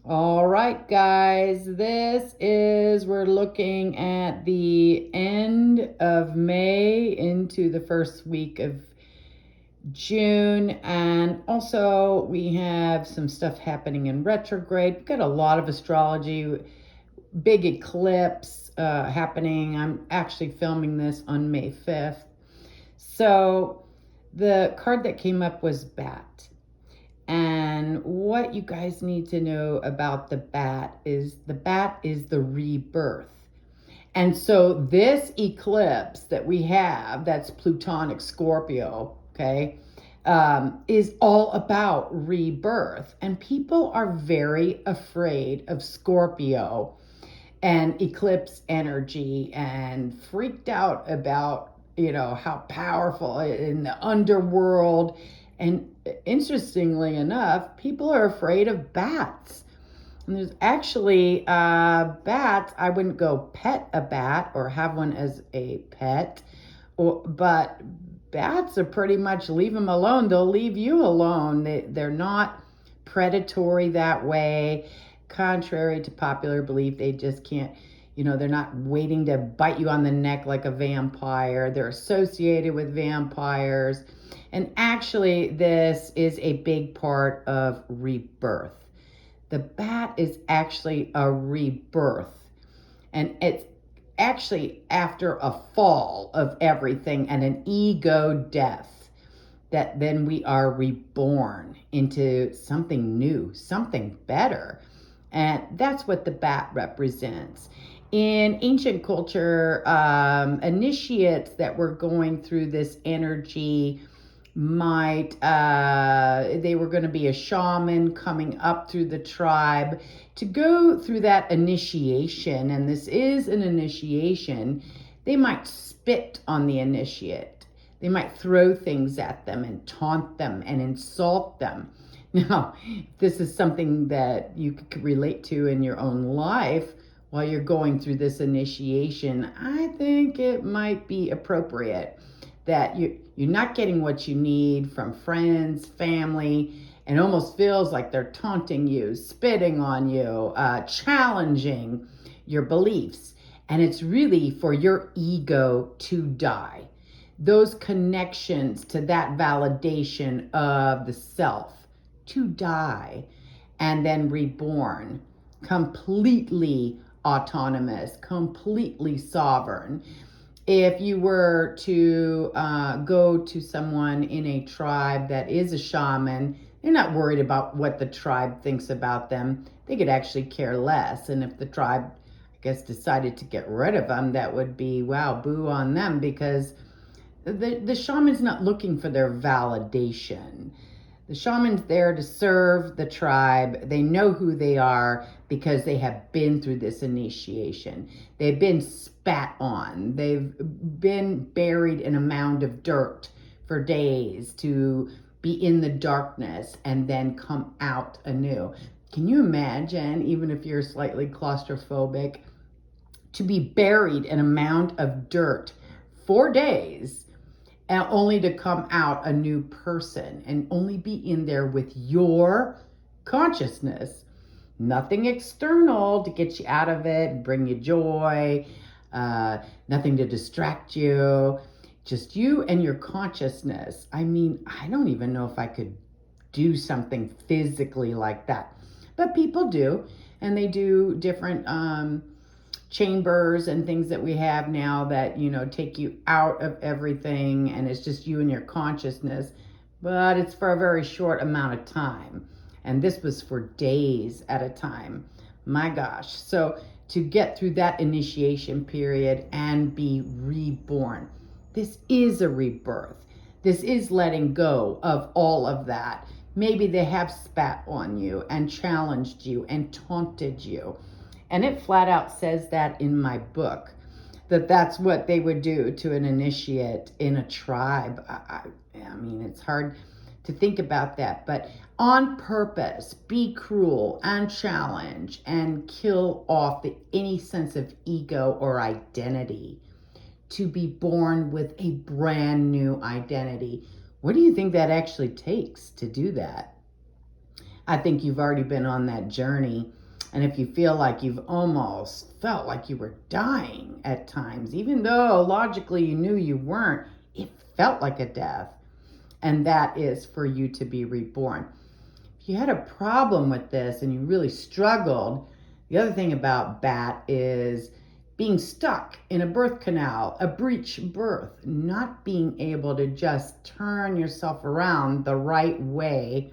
All right, guys, we're looking at the end of May into the first week of June. And also, we have some stuff happening in retrograde. We've got a lot of astrology, big eclipse happening. I'm actually filming this on May 5th. So, the card that came up was Bat. And what you guys need to know about the bat is the rebirth. And so this eclipse that we have, that's Plutonic Scorpio, okay, is all about rebirth. And people are very afraid of Scorpio and eclipse energy and freaked out about, how powerful in the underworld. And interestingly enough, people are afraid of bats. And there's actually bats. I wouldn't go pet a bat or have one as a pet, but bats are pretty much leave them alone. They'll leave you alone. They're not predatory that way. Contrary to popular belief, they just can't, they're not waiting to bite you on the neck like a vampire. They're associated with vampires. And actually, this is a big part of rebirth. The bat is actually a rebirth. And it's actually after a fall of everything and an ego death that then we are reborn into something new, something better. And that's what the bat represents. In ancient culture, initiates that were going through this energy they were going to be a shaman coming up through the tribe to go through that initiation. And this is an initiation. They might spit on the initiate. They might throw things at them and taunt them and insult them. Now, this is something that you could relate to in your own life while you're going through this initiation. I think it might be appropriate that you're not getting what you need from friends, family, and almost feels like they're taunting you, spitting on you, challenging your beliefs. And it's really for your ego to die. Those connections to that validation of the self to die and then reborn, completely autonomous, completely sovereign. If you were to go to someone in a tribe that is a shaman, they're not worried about what the tribe thinks about them. They could actually care less. And if the tribe, I guess, decided to get rid of them, that would be, wow, boo on them, because the shaman's not looking for their validation. The shaman's there to serve the tribe. They know who they are because they have been through this initiation. They've been spat on. They've been buried in a mound of dirt for days to be in the darkness and then come out anew. Can you imagine, even if you're slightly claustrophobic, to be buried in a mound of dirt for days and only to come out a new person and only be in there with your consciousness? Nothing external to get you out of it and bring you joy, nothing to distract you, just you and your consciousness. I mean, I don't even know if I could do something physically like that, but people do, and they do different chambers and things that we have now that, take you out of everything and it's just you and your consciousness, but it's for a very short amount of time. And this was for days at a time. My gosh. So to get through that initiation period and be reborn, this is a rebirth. This is letting go of all of that. Maybe they have spat on you and challenged you and taunted you. And it flat out says that in my book, that's what they would do to an initiate in a tribe. I mean, it's hard to think about that, but on purpose, be cruel and challenge and kill off any sense of ego or identity to be born with a brand new identity. What do you think that actually takes to do that? I think you've already been on that journey. And if you feel like you've almost felt like you were dying at times, even though logically you knew you weren't, it felt like a death. And that is for you to be reborn. If you had a problem with this and you really struggled, the other thing about Bat is being stuck in a birth canal, a breech birth, not being able to just turn yourself around the right way,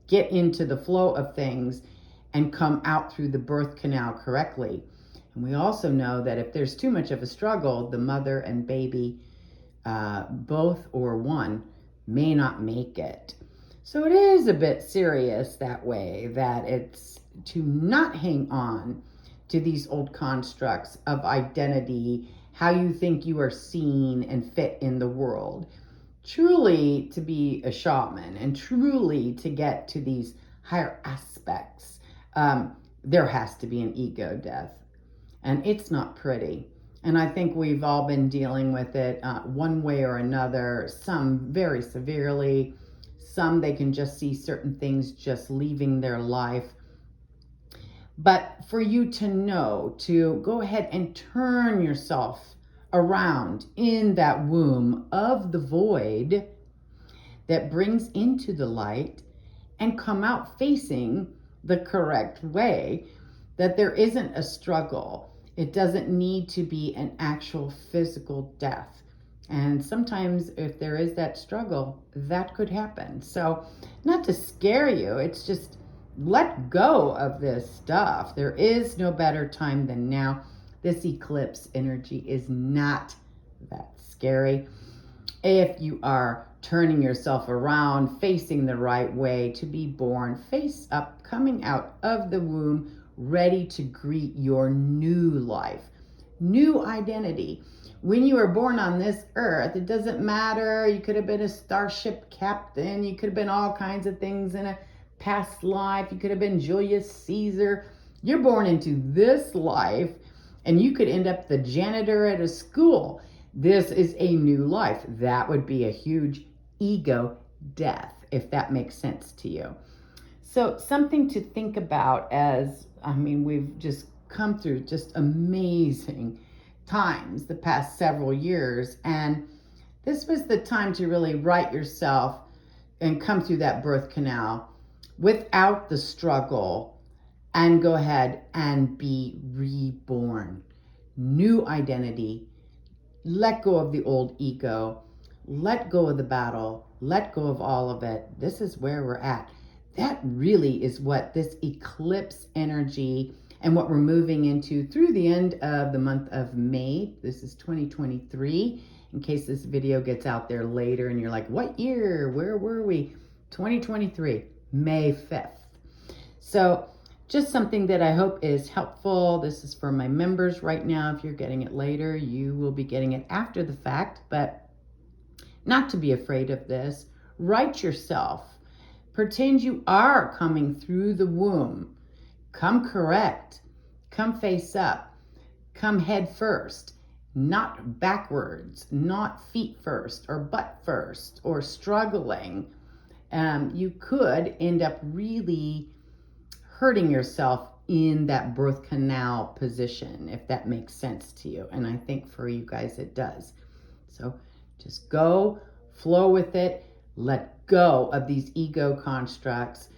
get into the flow of things, and come out through the birth canal correctly. And we also know that if there's too much of a struggle, the mother and baby, both or one, may not make it. So it is a bit serious that way, that it's to not hang on to these old constructs of identity, how you think you are seen and fit in the world. Truly to be a shaman and truly to get to these higher aspects, there has to be an ego death. And it's not pretty. And I think we've all been dealing with it one way or another, some very severely, some they can just see certain things just leaving their life. But for you to know, to go ahead and turn yourself around in that womb of the void that brings into the light and come out facing the correct way, that there isn't a struggle. It doesn't need to be an actual physical death. And sometimes if there is that struggle, that could happen. So not to scare you, it's just let go of this stuff. There is no better time than now. This eclipse energy is not that scary. If you are turning yourself around, facing the right way to be born, face up, coming out of the womb, ready to greet your new life, new identity. When you were born on this earth, it doesn't matter. You could have been a starship captain. You could have been all kinds of things in a past life. You could have been Julius Caesar. You're born into this life, and you could end up the janitor at a school. This is a new life. That would be a huge ego death, if that makes sense to you. So something to think about as, we've just come through just amazing times the past several years. And this was the time to really right yourself and come through that birth canal without the struggle and go ahead and be reborn. New identity. Let go of the old ego. Let go of the battle. Let go of all of it. This is where we're at. That really is what this eclipse energy and what we're moving into through the end of the month of May. This is 2023. In case this video gets out there later and you're like, what year? Where were we? 2023, May 5th. So just something that I hope is helpful. This is for my members right now. If you're getting it later, you will be getting it after the fact, but not to be afraid of this. Write yourself. Pretend you are coming through the womb. Come correct. Come face up. Come head first, not backwards, not feet first or butt first or struggling. You could end up really hurting yourself in that birth canal position, if that makes sense to you. And I think for you guys it does. So just go, flow with it, let go of these ego constructs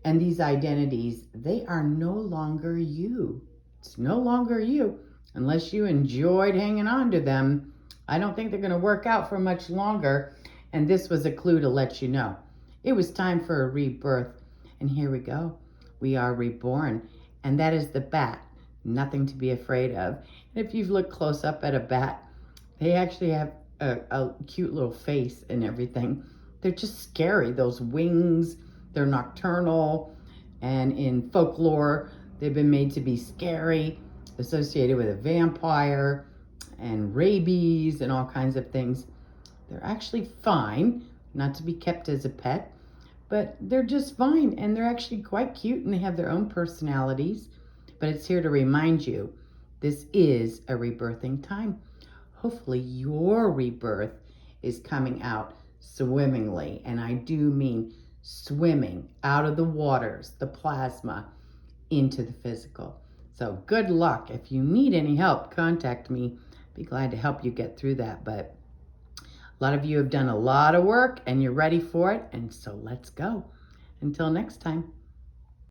and these identities. They are no longer you. It's no longer you. Unless you enjoyed hanging on to them, I don't think they're going to work out for much longer. And this was a clue to let you know. It was time for a rebirth. And here we go. We are reborn. And that is the bat. Nothing to be afraid of. And if you've looked close up at a bat, they actually have a cute little face and everything. They're just scary. Those wings, they're nocturnal. And in folklore, they've been made to be scary, associated with a vampire and rabies and all kinds of things. They're actually fine, not to be kept as a pet, but they're just fine, and they're actually quite cute, and they have their own personalities. But it's here to remind you, this is a rebirthing time. Hopefully your rebirth is coming out swimmingly, and I do mean swimming out of the waters, the plasma, into the physical. So good luck. If you need any help, contact me. Be glad to help you get through that. But a lot of you have done a lot of work and you're ready for it. And so let's go. Until next time.